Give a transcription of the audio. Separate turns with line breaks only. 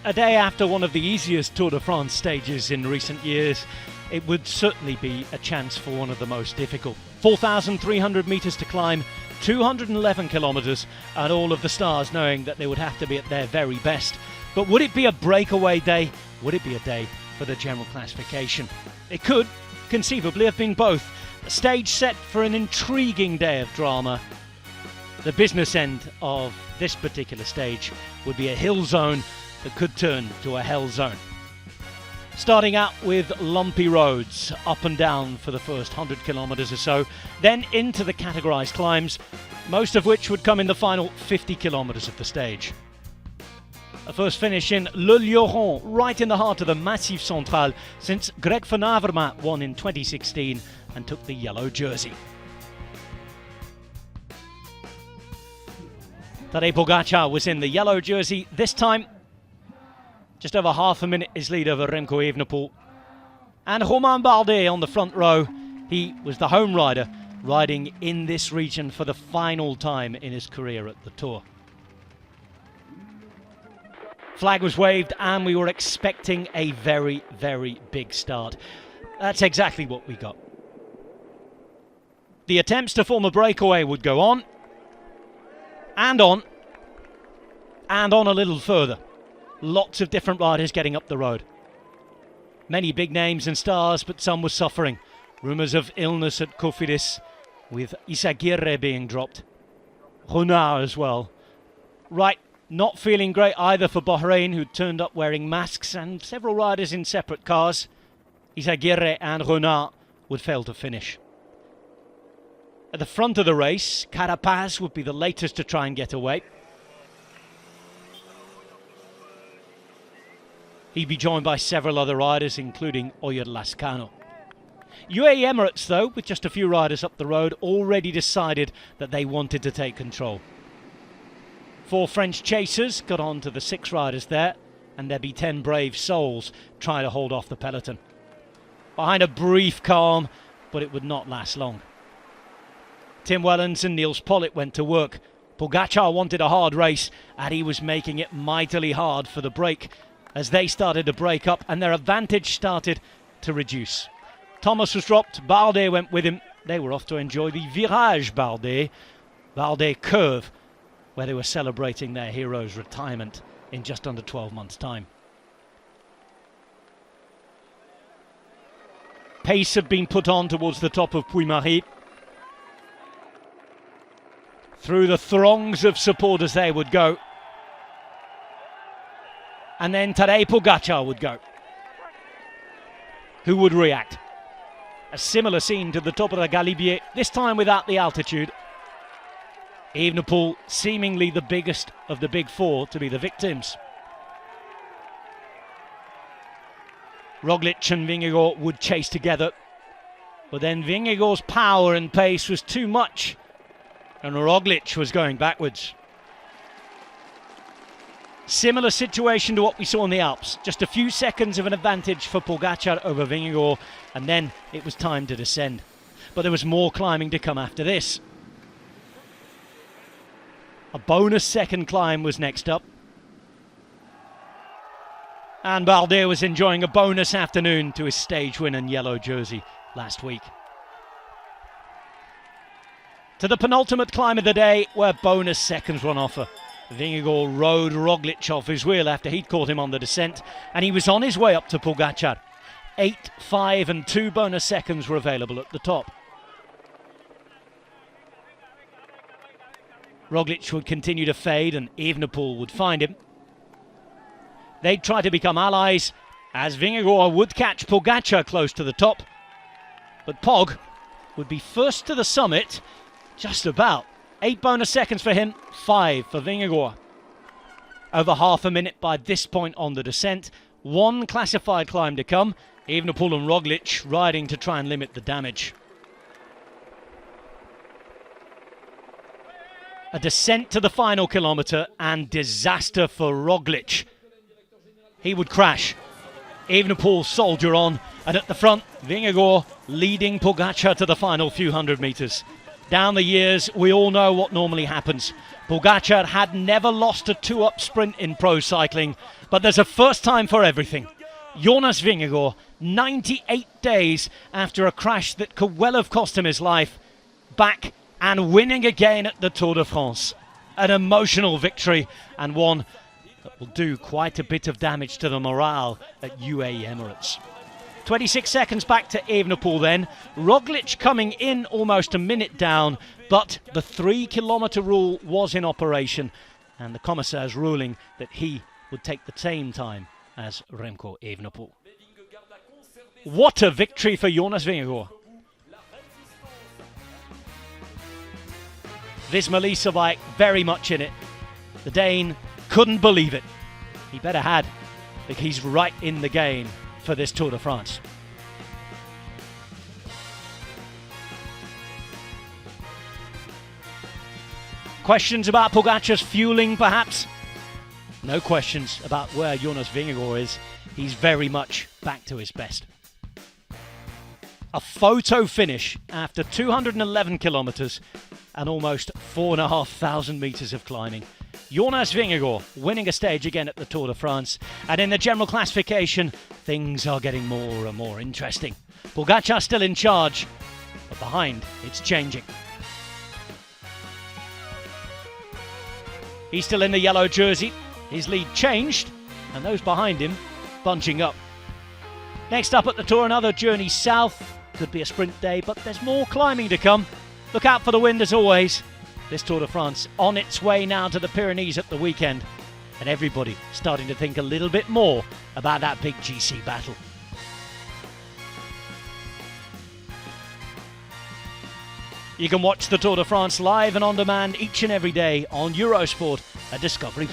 a day after one of the easiest Tour de France stages in recent years, it would certainly be a chance for one of the most difficult. 4,300 metres to climb, 211 kilometres, and all of the stars knowing that they would have to be at their very best. But would it be a breakaway day? Would it be a day for the general classification? It could conceivably have been both. A stage set for an intriguing day of drama. The business end of this particular stage would be a hill zone that could turn to a hell zone. Starting out with lumpy roads, up and down for the first 100 kilometres or so, then into the categorised climbs, most of which would come in the final 50 kilometres of the stage. A first finish in Le Lioron, right in the heart of the Massif Central, since Greg van Avermaet won in 2016 and took the yellow jersey. Tadej Pogacar was in the yellow jersey this time. Just over half a minute his lead over Remco Evenepoel. And Romain Bardet on the front row. He was the home rider, riding in this region for the final time in his career at the Tour. Flag was waved and we were expecting a very, very big start. That's exactly what we got. The attempts to form a breakaway would go on, and on a little further. Lots of different riders getting up the road. Many big names and stars, but some were suffering. Rumours of illness at Cofidis, with Izagirre being dropped. Renard as well. Right, not feeling great either for Bahrain, who turned up wearing masks, and several riders in separate cars. Izagirre and Renard would fail to finish. At the front of the race, Carapaz would be the latest to try and get away. He'd be joined by several other riders, including Oyer Lascano. UAE Emirates, though, with just a few riders up the road, already decided that they wanted to take control. 4 French chasers got on to the 6 riders there, and there'd be 10 brave souls trying to hold off the peloton. Behind a brief calm, but it would not last long. Tim Wellens and Niels Pollitt went to work. Pogacar wanted a hard race, and he was making it mightily hard for the break as they started to break up and their advantage started to reduce. Thomas was dropped, Bardet went with him. They were off to enjoy the Virage Bardet curve, where they were celebrating their hero's retirement in just under 12 months' time. Pace had been put on towards the top of Puy Mary. Through the throngs of supporters they would go. And then Tadej Pogacar would go. Who would react? A similar scene to the top of the Galibier, this time without the altitude. Evenepoel, seemingly the biggest of the big 4 to be the victims. Roglic and Vingegaard would chase together. But then Vingegaard's power and pace was too much, and Roglic was going backwards. Similar situation to what we saw in the Alps. Just a few seconds of an advantage for Pogacar over Vingegaard, and then it was time to descend. But there was more climbing to come after this. A bonus second climb was next up. And Bardet was enjoying a bonus afternoon to his stage win and yellow jersey last week. To the penultimate climb of the day, where bonus seconds were on offer. Vingegaard rode Roglic off his wheel after he'd caught him on the descent, and he was on his way up to Pogacar. 8, 5 and 2 bonus seconds were available at the top. Roglic would continue to fade and Evenepoel would find him. They'd try to become allies as Vingegaard would catch Pogacar close to the top. But Pog would be first to the summit, just about. 8 bonus seconds for him, 5 for Vingegaard. Over half a minute by this point on the descent. 1 classified climb to come. Evenepoel and Roglic riding to try and limit the damage. A descent to the final kilometre and disaster for Roglic. He would crash. Evenepoel soldier on, and at the front, Vingegaard leading Pogacar to the final few hundred metres. Down the years, we all know what normally happens. Pogacar had never lost a two-up sprint in pro cycling, but there's a first time for everything. Jonas Vingegaard, 98 days after a crash that could well have cost him his life, back and winning again at the Tour de France. An emotional victory, and one that will do quite a bit of damage to the morale at UAE Emirates. 26 seconds back to Evenepoel then. Roglic coming in almost a minute down, but the 3 kilometre rule was in operation, and the commissaires ruling that he would take the same time as Remco Evenepoel. What a victory for Jonas Vingegaard. Visma Leasebike very much in it. The Dane couldn't believe it. He better had, because he's right in the game for this Tour de France. Questions about Pogacar's fueling, perhaps? No questions about where Jonas Vingegaard is. He's very much back to his best. A photo finish after 211 kilometres and almost 4,500 metres of climbing. Jonas Vingegaard winning a stage again at the Tour de France, and in the general classification things are getting more and more interesting. Pogacar still in charge, but behind it's changing. He's still in the yellow jersey, his lead changed, and those behind him bunching up. Next up at the Tour, another journey south. Could be a sprint day, but there's more climbing to come. Look out for the wind as always. This Tour de France on its way now to the Pyrenees at the weekend, and everybody starting to think a little bit more about that big GC battle. You can watch the Tour de France live and on demand each and every day on Eurosport at Discovery+.